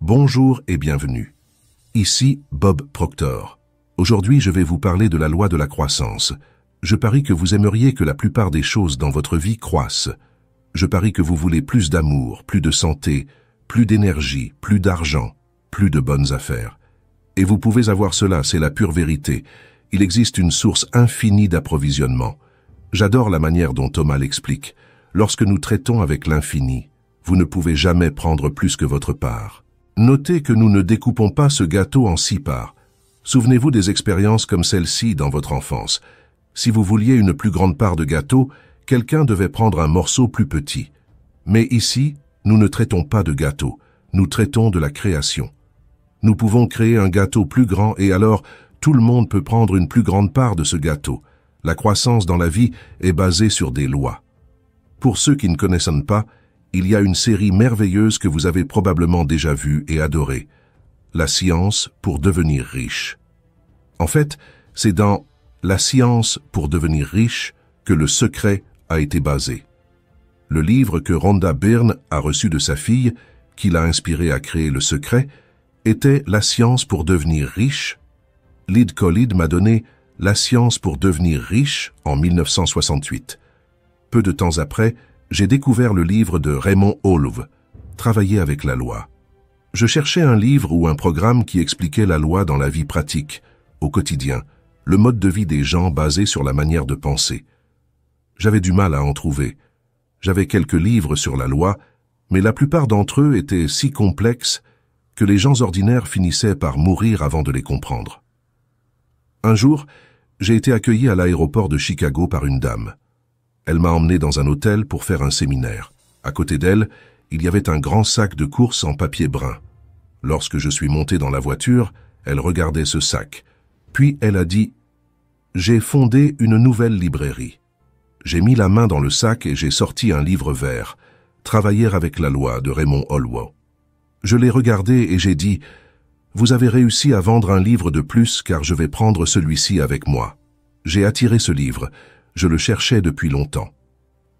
Bonjour et bienvenue. Ici Bob Proctor. Aujourd'hui, je vais vous parler de la loi de la croissance. Je parie que vous aimeriez que la plupart des choses dans votre vie croissent. Je parie que vous voulez plus d'amour, plus de santé, plus d'énergie, plus d'argent, plus de bonnes affaires. Et vous pouvez avoir cela, c'est la pure vérité. Il existe une source infinie d'approvisionnement. J'adore la manière dont Thomas l'explique. Lorsque nous traitons avec l'infini, vous ne pouvez jamais prendre plus que votre part. Notez que nous ne découpons pas ce gâteau en 6 parts. Souvenez-vous des expériences comme celle-ci dans votre enfance. Si vous vouliez une plus grande part de gâteau, quelqu'un devait prendre un morceau plus petit. Mais ici, nous ne traitons pas de gâteau, nous traitons de la création. Nous pouvons créer un gâteau plus grand et alors tout le monde peut prendre une plus grande part de ce gâteau. La croissance dans la vie est basée sur des lois. Pour ceux qui ne connaissent pas, il y a une série merveilleuse que vous avez probablement déjà vue et adorée. La science pour devenir riche. En fait, c'est dans La science pour devenir riche que le secret a été basé. Le livre que Rhonda Byrne a reçu de sa fille, qui l'a inspiré à créer le secret, était La science pour devenir riche. Lyd Khalid m'a donné La science pour devenir riche en 1968. Peu de temps après, j'ai découvert le livre de Raymond Holv, Travailler avec la loi. Je cherchais un livre ou un programme qui expliquait la loi dans la vie pratique, au quotidien, le mode de vie des gens basé sur la manière de penser. J'avais du mal à en trouver. J'avais quelques livres sur la loi, mais la plupart d'entre eux étaient si complexes que les gens ordinaires finissaient par mourir avant de les comprendre. Un jour, j'ai été accueilli à l'aéroport de Chicago par une dame. Elle m'a emmené dans un hôtel pour faire un séminaire. À côté d'elle, il y avait un grand sac de courses en papier brun. Lorsque je suis monté dans la voiture, elle regardait ce sac. Puis elle a dit « J'ai fondé une nouvelle librairie. » J'ai mis la main dans le sac et j'ai sorti un livre vert, « Travailler avec la loi » de Raymond Holv. Je l'ai regardé et j'ai dit « Vous avez réussi à vendre un livre de plus car je vais prendre celui-ci avec moi. » J'ai attiré ce livre. Je le cherchais depuis longtemps.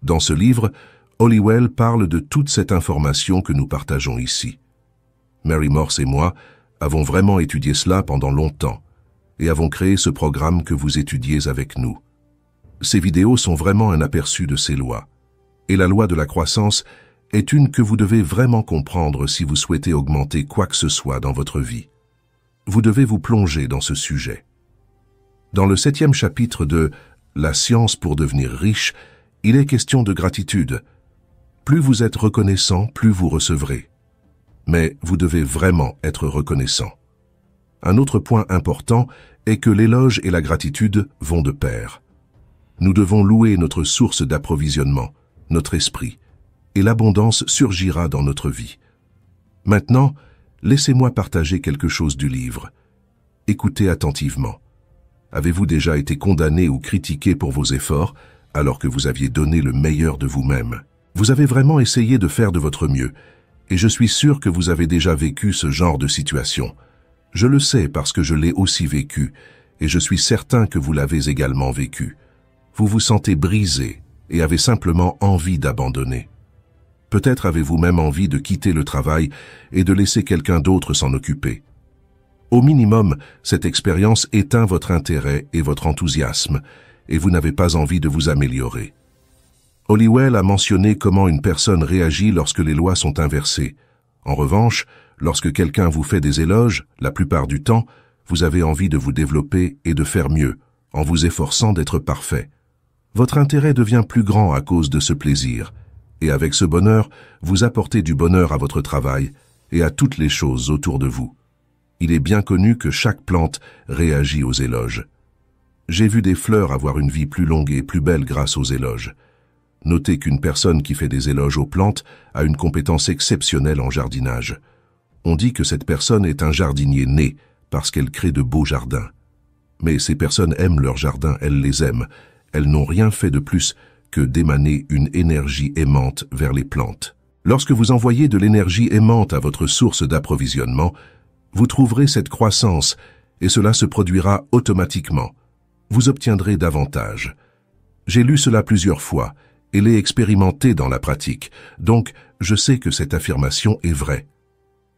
Dans ce livre, Holliwell parle de toute cette information que nous partageons ici. Mary Morse et moi avons vraiment étudié cela pendant longtemps et avons créé ce programme que vous étudiez avec nous. Ces vidéos sont vraiment un aperçu de ces lois. Et la loi de la croissance est une que vous devez vraiment comprendre si vous souhaitez augmenter quoi que ce soit dans votre vie. Vous devez vous plonger dans ce sujet. Dans le 7e chapitre de La science pour devenir riche, il est question de gratitude. Plus vous êtes reconnaissant, plus vous recevrez. Mais vous devez vraiment être reconnaissant. Un autre point important est que l'éloge et la gratitude vont de pair. Nous devons louer notre source d'approvisionnement, notre esprit, et l'abondance surgira dans notre vie. Maintenant, laissez-moi partager quelque chose du livre. Écoutez attentivement. Avez-vous déjà été condamné ou critiqué pour vos efforts alors que vous aviez donné le meilleur de vous-même? Vous avez vraiment essayé de faire de votre mieux, et je suis sûr que vous avez déjà vécu ce genre de situation. Je le sais parce que je l'ai aussi vécu, et je suis certain que vous l'avez également vécu. Vous vous sentez brisé et avez simplement envie d'abandonner. Peut-être avez-vous même envie de quitter le travail et de laisser quelqu'un d'autre s'en occuper. Au minimum, cette expérience éteint votre intérêt et votre enthousiasme, et vous n'avez pas envie de vous améliorer. Holliwell a mentionné comment une personne réagit lorsque les lois sont inversées. En revanche, lorsque quelqu'un vous fait des éloges, la plupart du temps, vous avez envie de vous développer et de faire mieux, en vous efforçant d'être parfait. Votre intérêt devient plus grand à cause de ce plaisir, et avec ce bonheur, vous apportez du bonheur à votre travail et à toutes les choses autour de vous. Il est bien connu que chaque plante réagit aux éloges. J'ai vu des fleurs avoir une vie plus longue et plus belle grâce aux éloges. Notez qu'une personne qui fait des éloges aux plantes a une compétence exceptionnelle en jardinage. On dit que cette personne est un jardinier né parce qu'elle crée de beaux jardins. Mais ces personnes aiment leur jardin, elles les aiment. Elles n'ont rien fait de plus que d'émaner une énergie aimante vers les plantes. Lorsque vous envoyez de l'énergie aimante à votre source d'approvisionnement, vous trouverez cette croissance et cela se produira automatiquement. Vous obtiendrez davantage. J'ai lu cela plusieurs fois et l'ai expérimenté dans la pratique, donc je sais que cette affirmation est vraie.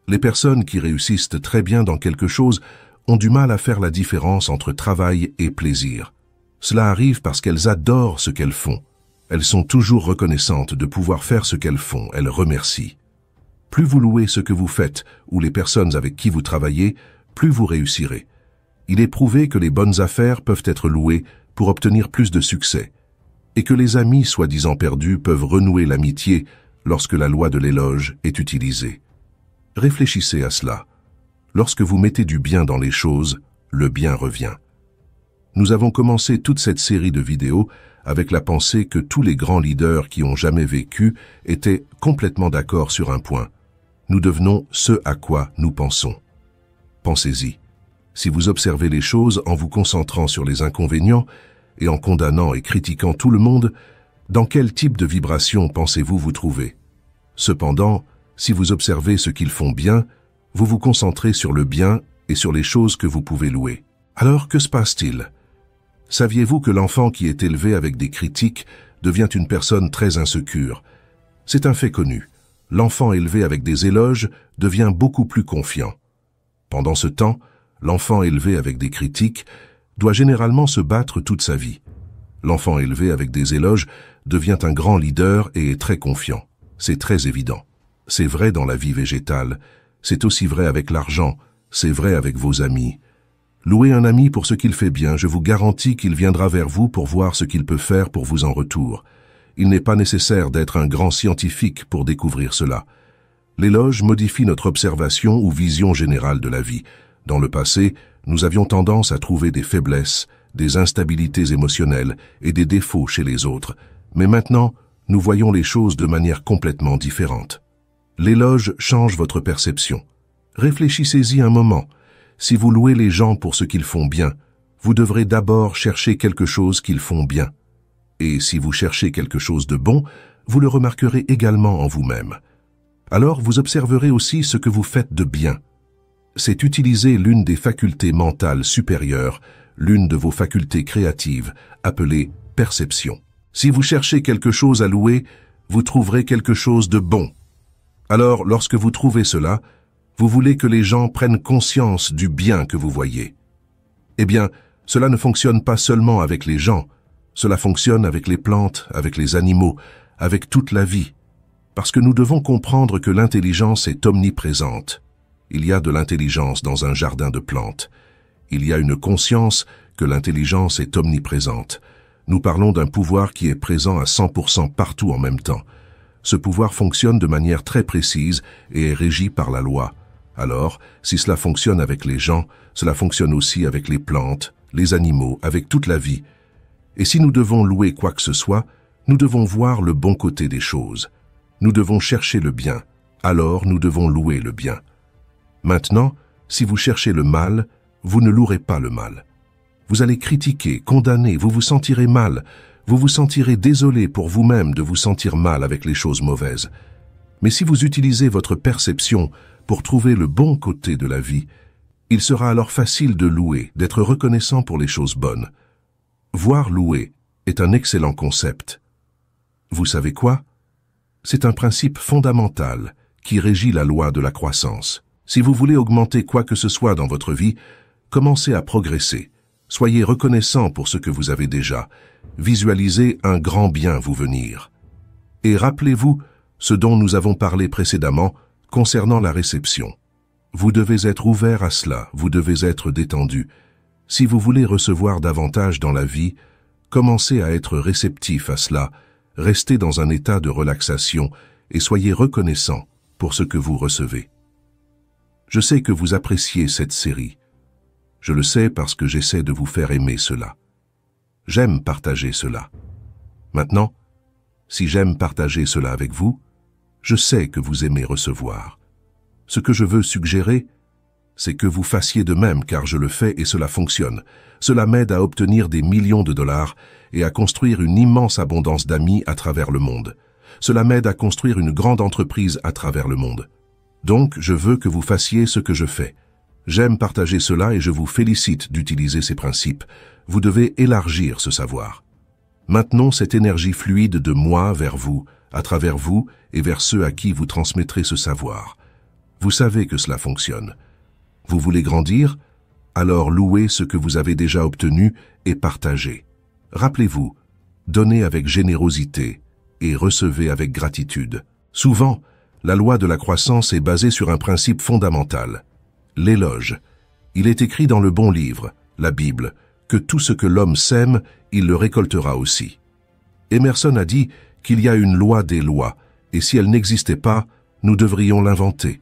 Les personnes qui réussissent très bien dans quelque chose ont du mal à faire la différence entre travail et plaisir. Cela arrive parce qu'elles adorent ce qu'elles font. Elles sont toujours reconnaissantes de pouvoir faire ce qu'elles font, elles remercient. Plus vous louez ce que vous faites ou les personnes avec qui vous travaillez, plus vous réussirez. Il est prouvé que les bonnes affaires peuvent être louées pour obtenir plus de succès, et que les amis soi-disant perdus peuvent renouer l'amitié lorsque la loi de l'éloge est utilisée. Réfléchissez à cela. Lorsque vous mettez du bien dans les choses, le bien revient. Nous avons commencé toute cette série de vidéos avec la pensée que tous les grands leaders qui ont jamais vécu étaient complètement d'accord sur un point. Nous devenons ce à quoi nous pensons. Pensez-y. Si vous observez les choses en vous concentrant sur les inconvénients et en condamnant et critiquant tout le monde, dans quel type de vibration pensez-vous vous trouver? Cependant, si vous observez ce qu'ils font bien, vous vous concentrez sur le bien et sur les choses que vous pouvez louer. Alors, que se passe-t-il? Saviez-vous que l'enfant qui est élevé avec des critiques devient une personne très insécure? C'est un fait connu. L'enfant élevé avec des éloges devient beaucoup plus confiant. Pendant ce temps, l'enfant élevé avec des critiques doit généralement se battre toute sa vie. L'enfant élevé avec des éloges devient un grand leader et est très confiant. C'est très évident. C'est vrai dans la vie végétale. C'est aussi vrai avec l'argent. C'est vrai avec vos amis. Louez un ami pour ce qu'il fait bien, je vous garantis qu'il viendra vers vous pour voir ce qu'il peut faire pour vous en retour. Il n'est pas nécessaire d'être un grand scientifique pour découvrir cela. L'éloge modifie notre observation ou vision générale de la vie. Dans le passé, nous avions tendance à trouver des faiblesses, des instabilités émotionnelles et des défauts chez les autres. Mais maintenant, nous voyons les choses de manière complètement différente. L'éloge change votre perception. Réfléchissez-y un moment. Si vous louez les gens pour ce qu'ils font bien, vous devrez d'abord chercher quelque chose qu'ils font bien. Et si vous cherchez quelque chose de bon, vous le remarquerez également en vous-même. Alors vous observerez aussi ce que vous faites de bien. C'est utiliser l'une des facultés mentales supérieures, l'une de vos facultés créatives, appelée perception. Si vous cherchez quelque chose à louer, vous trouverez quelque chose de bon. Alors, lorsque vous trouvez cela, vous voulez que les gens prennent conscience du bien que vous voyez. Eh bien, cela ne fonctionne pas seulement avec les gens, cela fonctionne avec les plantes, avec les animaux, avec toute la vie. Parce que nous devons comprendre que l'intelligence est omniprésente. Il y a de l'intelligence dans un jardin de plantes. Il y a une conscience que l'intelligence est omniprésente. Nous parlons d'un pouvoir qui est présent à 100% partout en même temps. Ce pouvoir fonctionne de manière très précise et est régi par la loi. Alors, si cela fonctionne avec les gens, cela fonctionne aussi avec les plantes, les animaux, avec toute la vie. Et si nous devons louer quoi que ce soit, nous devons voir le bon côté des choses. Nous devons chercher le bien, alors nous devons louer le bien. Maintenant, si vous cherchez le mal, vous ne louerez pas le mal. Vous allez critiquer, condamner, vous vous sentirez mal, vous vous sentirez désolé pour vous-même de vous sentir mal avec les choses mauvaises. Mais si vous utilisez votre perception pour trouver le bon côté de la vie, il sera alors facile de louer, d'être reconnaissant pour les choses bonnes. Voir louer est un excellent concept. Vous savez quoi? C'est un principe fondamental qui régit la loi de la croissance. Si vous voulez augmenter quoi que ce soit dans votre vie, commencez à progresser. Soyez reconnaissant pour ce que vous avez déjà. Visualisez un grand bien vous venir. Et rappelez-vous ce dont nous avons parlé précédemment concernant la réception. Vous devez être ouvert à cela, vous devez être détendu. Si vous voulez recevoir davantage dans la vie, commencez à être réceptif à cela, restez dans un état de relaxation et soyez reconnaissant pour ce que vous recevez. Je sais que vous appréciez cette série. Je le sais parce que j'essaie de vous faire aimer cela. J'aime partager cela. Maintenant, si j'aime partager cela avec vous, je sais que vous aimez recevoir. Ce que je veux suggérer, c'est que vous fassiez de même car je le fais et cela fonctionne. Cela m'aide à obtenir des millions de dollars et à construire une immense abondance d'amis à travers le monde. Cela m'aide à construire une grande entreprise à travers le monde. Donc, je veux que vous fassiez ce que je fais. J'aime partager cela et je vous félicite d'utiliser ces principes. Vous devez élargir ce savoir. Maintenons cette énergie fluide de moi vers vous, à travers vous et vers ceux à qui vous transmettrez ce savoir. Vous savez que cela fonctionne. Vous voulez grandir? Alors louez ce que vous avez déjà obtenu et partagez. Rappelez-vous, donnez avec générosité et recevez avec gratitude. Souvent, la loi de la croissance est basée sur un principe fondamental, l'éloge. Il est écrit dans le bon livre, la Bible, que tout ce que l'homme sème, il le récoltera aussi. Emerson a dit qu'il y a une loi des lois, et si elle n'existait pas, nous devrions l'inventer.